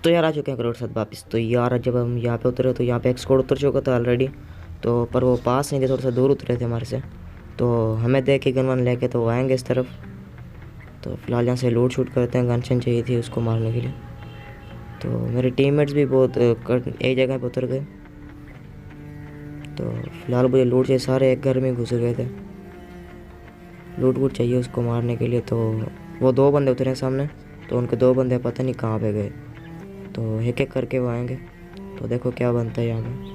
तो यार आ चुके हैं करोड़ साथ वापस। तो यार जब हम यहाँ पे उतरे तो यहाँ पे एक स्क्वाड उतर चुका था ऑलरेडी। तो पर वो पास नहीं थे, थोड़ा सा दूर उतरे थे हमारे से। तो हमें देख के गन वन लेके तो वो आएंगे इस तरफ। तो फिलहाल यहाँ से लूट शूट करते हैं, गन शन चाहिए थी उसको मारने के लिए। तो मेरे टीममेट्स भी बहुत एक जगह पर उतर गए। तो फिलहाल मुझे लूट चाहिए, सारे एक घर में घुस गए थे। लूट वूट चाहिए उसको मारने के लिए। तो वो दो बंदे उतरे हैं सामने। तो उनके दो बंदे पता नहीं कहाँ पे गए। तो एक एक करके वो आएंगे। तो देखो क्या बनता है यहाँ पे।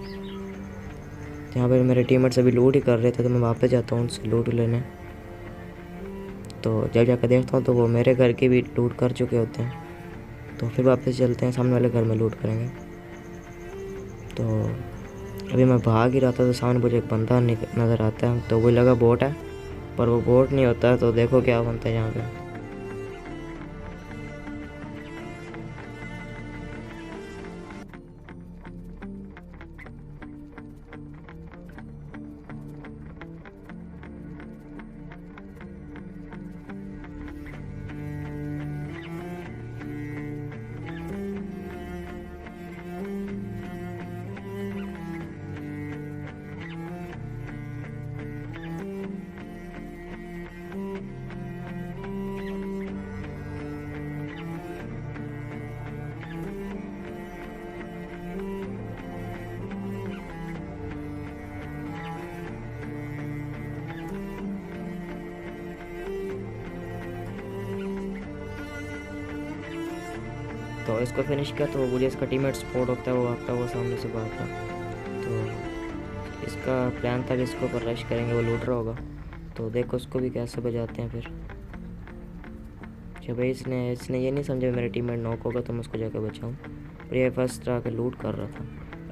यहाँ पे मेरे टीममेट्स अभी लूट ही कर रहे थे, तो मैं वापस जाता हूँ उनसे लूट लेने। तो जब जाकर देखता हूँ तो वो मेरे घर की भी लूट कर चुके होते हैं। तो फिर वापस चलते हैं, सामने वाले घर में लूट करेंगे। तो अभी मैं भाग ही रहा था तो सामने मुझे एक बंदा नज़र आता है। तो वो लगा बोट है, पर वो बोट नहीं होता। तो देखो क्या बनता है यहाँ पे। तो इसको फिनिश किया तो मुझे इसका टीममेट स्पॉट होता है, वो आता है वो सामने से भागता। तो इसका प्लान था कि इसको ऊपर रश करेंगे, वो लूट रहा होगा। तो देखो उसको भी कैसे बजाते हैं फिर। जब इसने इसने ये नहीं समझा मेरे टीममेट नॉक होगा तो मैं उसको जाकर बचाऊँ। और ये फर्स्ट तरह के लूट कर रहा था।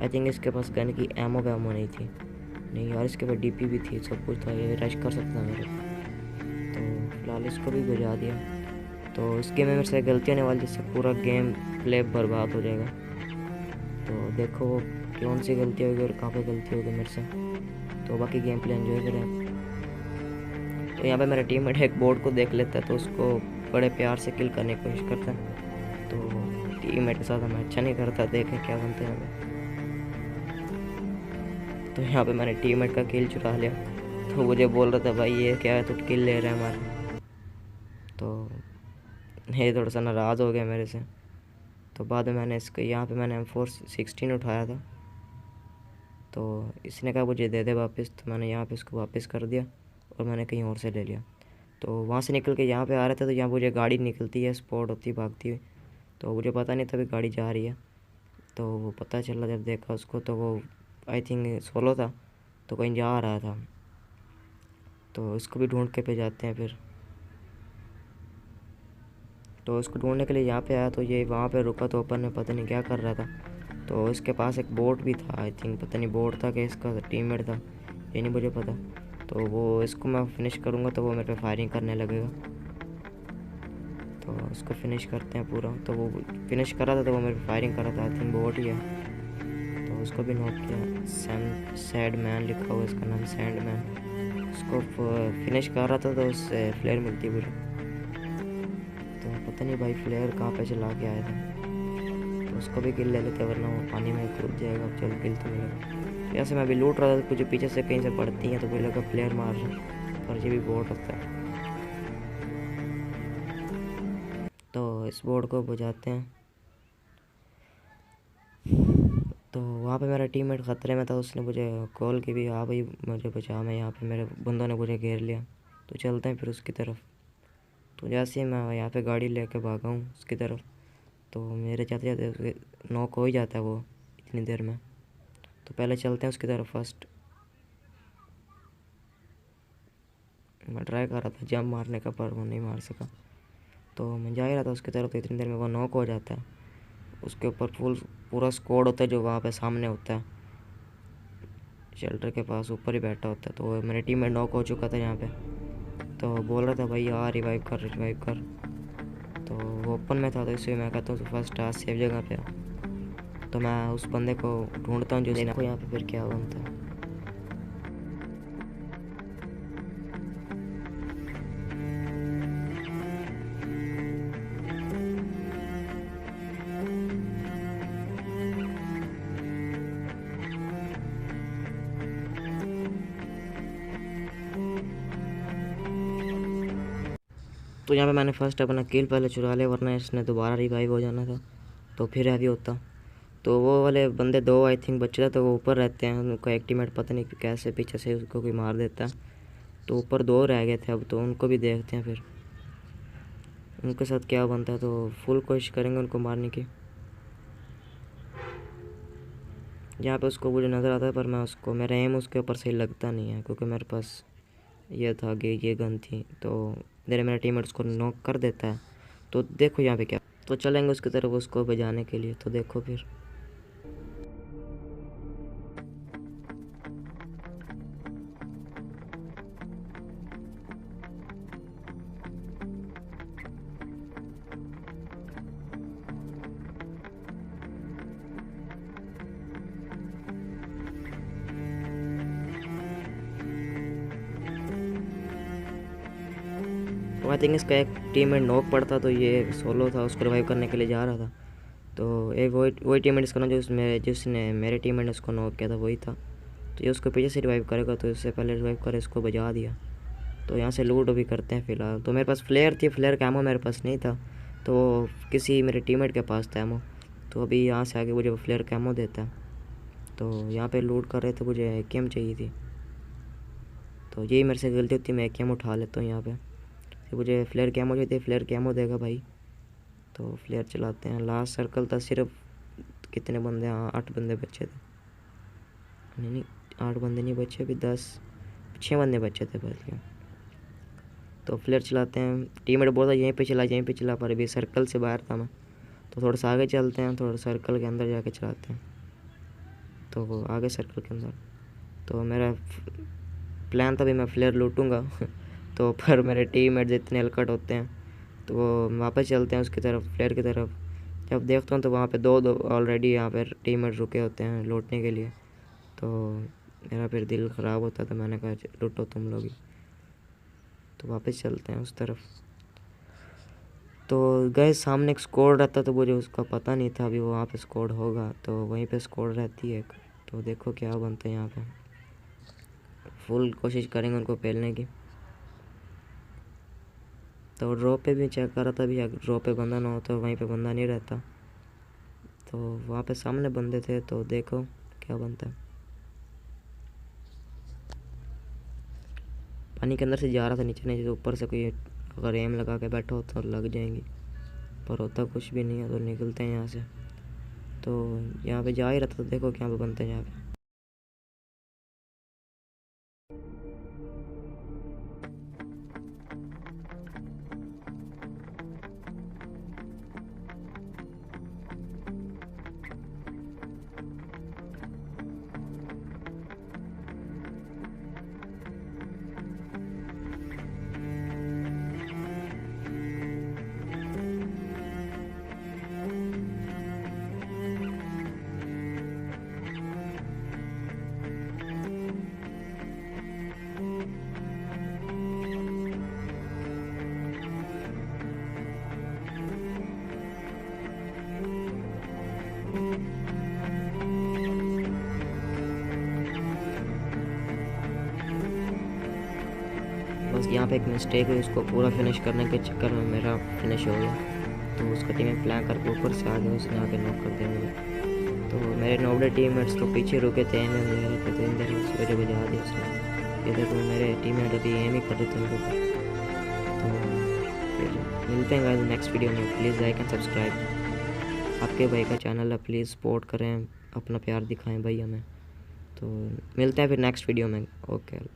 आई थिंक इसके पास गन की एमो वैमो नहीं थी। नहीं यार, इसके पास डीपी भी थी, सब कुछ था, ये रश कर सकता मेरे। तो फिलहाल इसको भी बजा दिया। तो इस गेम में मेरे से गलती होने वाली, जिससे पूरा गेम प्ले बर्बाद हो जाएगा। तो देखो कौन सी गलती होगी और कहाँ पे गलती होगी मेरे से। तो बाकी गेम प्ले एंजॉय करें। तो यहाँ पे मेरा टीममेट एक बोर्ड को देख लेता है, तो उसको बड़े प्यार से किल करने की कोशिश करता है। तो टीममेट के साथ हमें अच्छा नहीं करता, देखें क्या बनता है हमें। तो यहाँ पे मैंने टीममेट का किल चुरा लिया। तो मुझे बोल रहा था भाई ये क्या है, तो किल ले रहा है हमारा। तो ये थोड़ा सा नाराज़ हो गया मेरे से। तो बाद में मैंने इसको यहाँ पे मैंने M416 उठाया था। तो इसने कहा मुझे दे दे वापस। तो मैंने यहाँ पे इसको वापस कर दिया और मैंने कहीं और से ले लिया। तो वहाँ से निकल के यहाँ पे आ रहा था, तो यहाँ मुझे गाड़ी निकलती है, स्पॉट होती है भागती हुई। तो मुझे पता नहीं था भी गाड़ी जा रही है। तो वो पता चला जब देखा उसको, तो वो आई थिंक सोलो था, तो कहीं जा रहा था। तो इसको भी ढूंढ के पे जाते हैं फिर। तो उसको ढूंढने के लिए यहाँ पे आया, तो ये वहाँ पे रुका। तो अपन ने पता नहीं क्या कर रहा था। तो इसके पास एक बोट भी था, आई थिंक पता नहीं बोट था कि इसका टीममेट था, ये नहीं मुझे पता। तो वो इसको मैं फिनिश करूँगा तो वो मेरे पे फायरिंग करने लगेगा। तो इसको फिनिश करते हैं पूरा। तो वो फिनिश करा था तो वो मेरे पे फायरिंग कर रहा था, आई थिंक बोट ही है। तो उसको भी नॉक किया। सैड मैन लिखा हुआ इसका नाम, सैंड मैन। उसको फिनिश कर रहा था तो उससे फ्लेयर मिलती पूरी। तो पता नहीं भाई फ्लेयर कहाँ पे चला के आया था। तो उसको भी किल ले लेते, वरना वो पानी में कूद जाएगा। चलो किल तो मिलेगा। जैसे मैं अभी लूट रहा था, कुछ पीछे से कहीं से पड़ती हैं तो कोई लगा प्लेयर मार रहा है, पर ये भी बोर्ड होता है। तो इस बोर्ड को बुझाते हैं। तो वहाँ पे मेरा टीममेट ख़तरे में था, उसने मुझे कॉल की भी, हाँ भाई मुझे बचा, मैं यहाँ पे मेरे बंदों ने मुझे घेर लिया। तो चलते हैं फिर उसकी तरफ। तो जैसे ही मैं यहाँ पे गाड़ी लेके भागा हूँ उसकी तरफ, तो मेरे जाते जाते नॉक हो ही जाता है वो इतनी देर में। तो पहले चलते हैं उसकी तरफ फर्स्ट। मैं ट्राई कर रहा था जंप मारने का, पर वो नहीं मार सका। तो मैं जा ही रहा था उसकी तरफ, तो इतनी देर में वो नॉक हो जाता है। उसके ऊपर पूरा स्क्वाड होता है जो वहाँ पे सामने होता है, शेल्टर के पास ऊपर ही बैठा होता है। तो मेरे टीम में नॉक हो चुका था यहाँ पे। तो बोल रहा था भाई यार रिवाइव कर रिवाइव कर। तो वो ओपन में था, तो इसलिए मैं कहता हूँ फर्स्ट आ सेफ जगह पे आ। तो मैं उस बंदे को ढूंढता हूँ जो देखो यहाँ पे फिर क्या बनता है। तो यहाँ पे मैंने फर्स्ट अपना किल पहले चुरा लिया, वरना इसने दोबारा रिवाइव हो जाना था तो फिर हैवी होता। तो वो वाले बंदे 2 आई थिंक बच्चे थे, तो वो ऊपर रहते हैं, उनका एक टीममेट पता नहीं कैसे पीछे से उसको कोई मार देता है। तो ऊपर 2 रह गए थे, अब तो उनको भी देखते हैं फिर उनके साथ क्या बनता है। तो फुल कोशिश करेंगे उनको मारने की। यहाँ पे उसको मुझे नज़र आता है, पर मैं उसको मेरा एम उसके ऊपर सही लगता नहीं है, क्योंकि मेरे पास ये था कि ये गन थी। तो मेरा टीममेट उसको नॉक कर देता है। तो देखो यहाँ पे क्या, तो चलेंगे उसकी तरफ उसको बजाने के लिए। तो देखो फिर तो आई थिंक इसका एक टीममेट नॉक पड़ता, तो ये सोलो था, उसको रिवाइव करने के लिए जा रहा था। तो एक वही टीममेट इसका ना जिसने मेरे टीममेट ने उसको नॉक किया था वही था। तो ये उसको पीछे से रिवाइव करेगा, तो इससे पहले रिवाइव करे इसको बजा दिया। तो यहाँ से लूट भी करते हैं फ़िलहाल। तो मेरे पास फ्लेयर थी, फ्लेयर का एमो मेरे पास नहीं था, तो किसी मेरे टीममेट के पास था एमो। तो अभी यहाँ से आगे मुझे वो फ्लेयर का एमो देता है। तो यहाँ पे लूट कर रहे थे, मुझे एकेएम चाहिए थी, तो यही मेरे से गलती होती है, मैं एकेएम उठा लेता हूँ यहाँ पे। तो मुझे फ्लेयर कैमो चाहिए, फ्लेयर कैमो देगा भाई। तो फ्लेयर चलाते हैं। लास्ट सर्कल था, सिर्फ कितने बंदे, हाँ 8 बंदे बचे थे। नहीं 8 बंदे नहीं बचे, अभी 6 बंदे बचे थे बस के। तो फ्लेयर चलाते हैं। टीममेट बोलता यहीं पे चला, पर अभी सर्कल से बाहर था मैं। तो थोड़ा सा आगे चलते हैं, थोड़ा सर्कल के अंदर जाके चलाते हैं। तो वो आगे सर्कल के अंदर, तो मेरा प्लान था भी मैं फ्लेयर लूटूंगा तो पर मेरे टीममेट इतने अलकट होते हैं, तो वो वापस चलते हैं उसकी तरफ, फ्लेयर की तरफ। जब देखता हूँ तो वहाँ पे दो ऑलरेडी यहाँ पर टीममेट रुके होते हैं लूटने के लिए। तो मेरा फिर दिल ख़राब होता था, मैंने कहा लूटो तुम लोग ही। तो वापस चलते हैं उस तरफ। तो गए सामने एक स्क्वाड रहता, तो मुझे उसका पता नहीं था अभी वो वहाँ पे स्क्वाड होगा, तो वहीं पे स्क्वाड रहती है एक। तो देखो क्या बनता है यहाँ पे। फुल कोशिश करेंगे उनको पेलने की। तो ड्रॉप पे भी चेक कर रहा था, अभी ड्रॉप पे बंदा ना हो तो वहीं पे बंदा नहीं रहता। तो वहाँ पे सामने बंदे थे, तो देखो क्या बनता है। पानी के अंदर से जा रहा था नीचे नीचे, तो ऊपर से कोई अगर एम लगा के बैठा हो तो लग जाएंगी, पर होता कुछ भी नहीं है। तो निकलते हैं यहाँ से। तो यहाँ पे जा ही रहता, तो देखो क्या पे बनते हैं यहाँ पे। बस यहाँ पे एक मिस्टेक हुई, उसको पूरा फिनिश करने के चक्कर में मेरा फिनिश हो गया। तो उसका टीम में प्लान करके ऊपर से आ गया, उसने आके नॉक कर दिया मुझे। तो मेरे नोबड़े टीममेट्स तो पीछे रुके थे, एम ले रहे थे, तो इन देर में मुझे बजा दिया उसने। ये देखो मेरे टीममेट अभी एम ही कर रहे थे उनके ऊपर। तो फिर मिलते हैं गाइस नेक्स्ट वीडियो में। Please like and subscribe. आपके भाई का चैनल है, प्लीज़ सपोर्ट करें, अपना प्यार दिखाएं भाई हमें। तो मिलते हैं फिर नेक्स्ट वीडियो में। ओके।